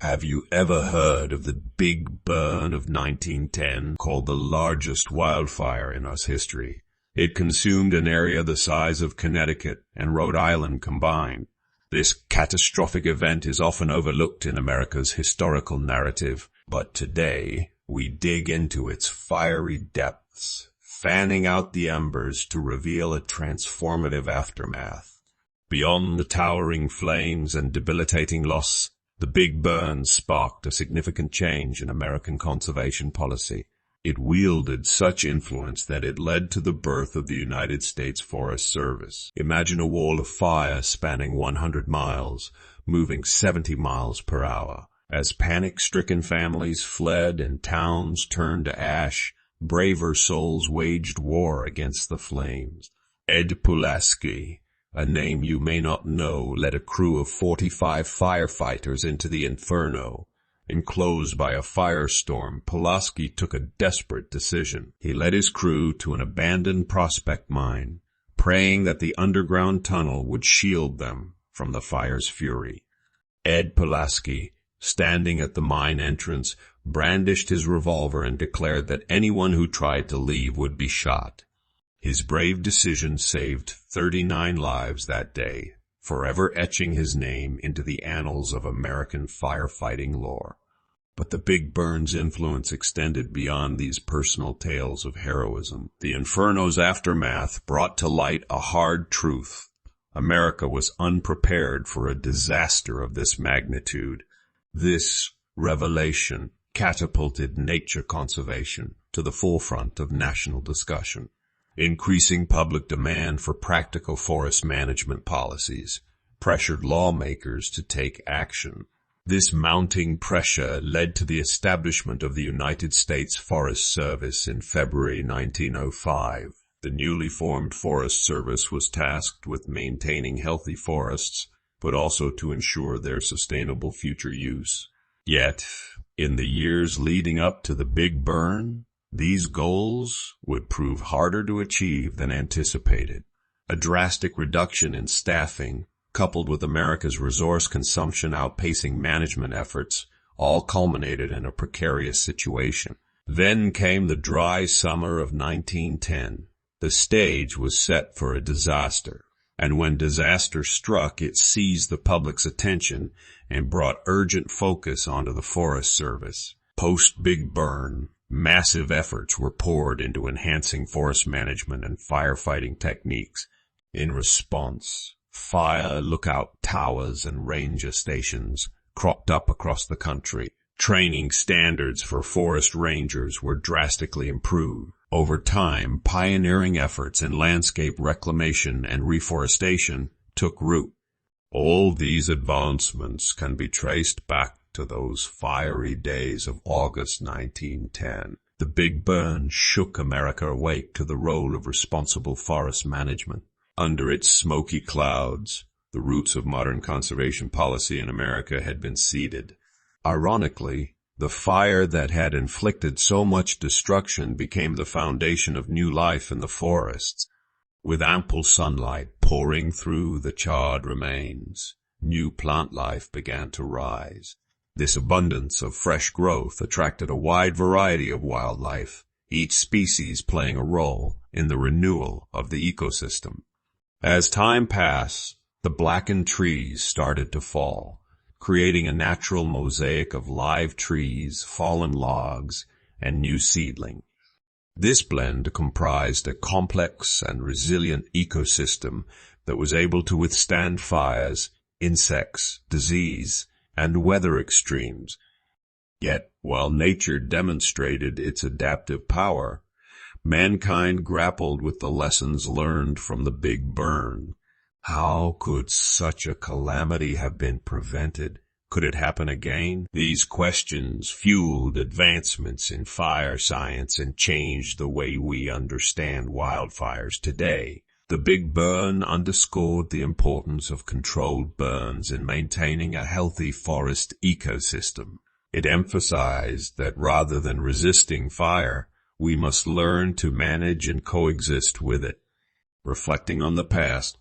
Have you ever heard of the Big Burn of 1910, called the largest wildfire in US history? It consumed an area the size of Connecticut and Rhode Island combined. This catastrophic event is often overlooked in America's historical narrative, but today we dig into its fiery depths, fanning out the embers to reveal a transformative aftermath. Beyond the towering flames and debilitating loss, the Big Burn sparked a significant change in American conservation policy. It wielded such influence that it led to the birth of the United States Forest Service. Imagine a wall of fire spanning 100 miles, moving 70 miles per hour. As panic-stricken families fled and towns turned to ash, braver souls waged war against the flames. Ed Pulaski, a name you may not know, led a crew of 45 firefighters into the inferno. Enclosed by a firestorm, Pulaski took a desperate decision. He led his crew to an abandoned prospect mine, praying that the underground tunnel would shield them from the fire's fury. Ed Pulaski, standing at the mine entrance, brandished his revolver and declared that anyone who tried to leave would be shot. His brave decision saved 39 lives that day, forever etching his name into the annals of American firefighting lore. But the Big Burn's influence extended beyond these personal tales of heroism. The inferno's aftermath brought to light a hard truth. America was unprepared for a disaster of this magnitude. This revelation catapulted nature conservation to the forefront of national discussion. Increasing public demand for practical forest management policies pressured lawmakers to take action. This mounting pressure led to the establishment of the United States Forest Service in February 1905. The newly formed Forest Service was tasked with maintaining healthy forests, but also to ensure their sustainable future use. Yet, in the years leading up to the Big Burn, these goals would prove harder to achieve than anticipated. A drastic reduction in staffing, coupled with America's resource consumption outpacing management efforts, all culminated in a precarious situation. Then came the dry summer of 1910. The stage was set for a disaster, and when disaster struck, it seized the public's attention and brought urgent focus onto the Forest Service. Post-Big Burn, massive efforts were poured into enhancing forest management and firefighting techniques. In response, fire lookout towers and ranger stations cropped up across the country. Training standards for forest rangers were drastically improved. Over time, pioneering efforts in landscape reclamation and reforestation took root. All these advancements can be traced back to those fiery days of August 1910. The Big Burn shook America awake to the role of responsible forest management. Under its smoky clouds, the roots of modern conservation policy in America had been seeded. Ironically, the fire that had inflicted so much destruction became the foundation of new life in the forests. With ample sunlight pouring through the charred remains, new plant life began to rise. This abundance of fresh growth attracted a wide variety of wildlife, each species playing a role in the renewal of the ecosystem. As time passed, the blackened trees started to fall, creating a natural mosaic of live trees, fallen logs, and new seedlings. This blend comprised a complex and resilient ecosystem that was able to withstand fires, insects, disease, and weather extremes. Yet, while nature demonstrated its adaptive power, mankind grappled with the lessons learned from the Big Burn. How could such a calamity have been prevented? Could it happen again? These questions fueled advancements in fire science and changed the way we understand wildfires today. The Big Burn underscored the importance of controlled burns in maintaining a healthy forest ecosystem. It emphasized that rather than resisting fire, we must learn to manage and coexist with it. Reflecting on the past,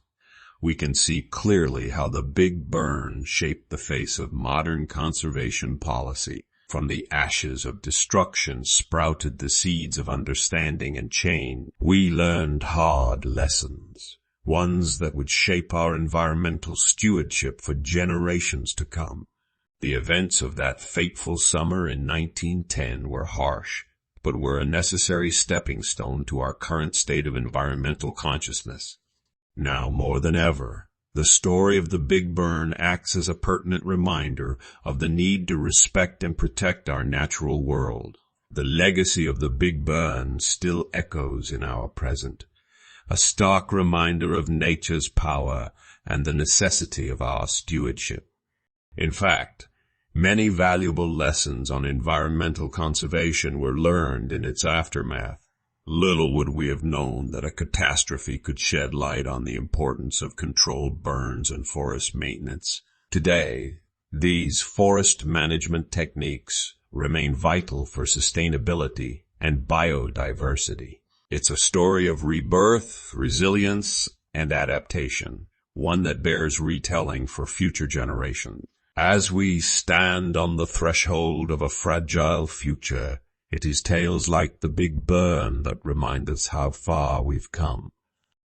we can see clearly how the Big Burn shaped the face of modern conservation policy. From the ashes of destruction sprouted the seeds of understanding and change. We learned hard lessons, ones that would shape our environmental stewardship for generations to come. The events of that fateful summer in 1910 were harsh, but were a necessary stepping stone to our current state of environmental consciousness. Now more than ever, the story of the Big Burn acts as a pertinent reminder of the need to respect and protect our natural world. The legacy of the Big Burn still echoes in our present, a stark reminder of nature's power and the necessity of our stewardship. In fact, many valuable lessons on environmental conservation were learned in its aftermath. Little would we have known that a catastrophe could shed light on the importance of controlled burns and forest maintenance. Today, these forest management techniques remain vital for sustainability and biodiversity. It's a story of rebirth, resilience, and adaptation, one that bears retelling for future generations. As we stand on the threshold of a fragile future, it is tales like the Big Burn that remind us how far we've come.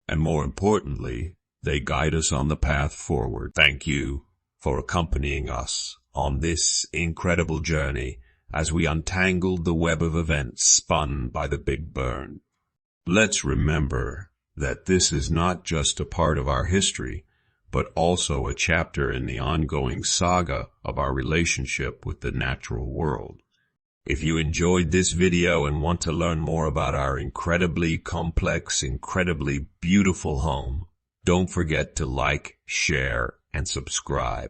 And more importantly, they guide us on the path forward. Thank you for accompanying us on this incredible journey as we untangled the web of events spun by the Big Burn. Let's remember that this is not just a part of our history, but also a chapter in the ongoing saga of our relationship with the natural world. If you enjoyed this video and want to learn more about our incredibly complex, incredibly beautiful home, don't forget to like, share, and subscribe.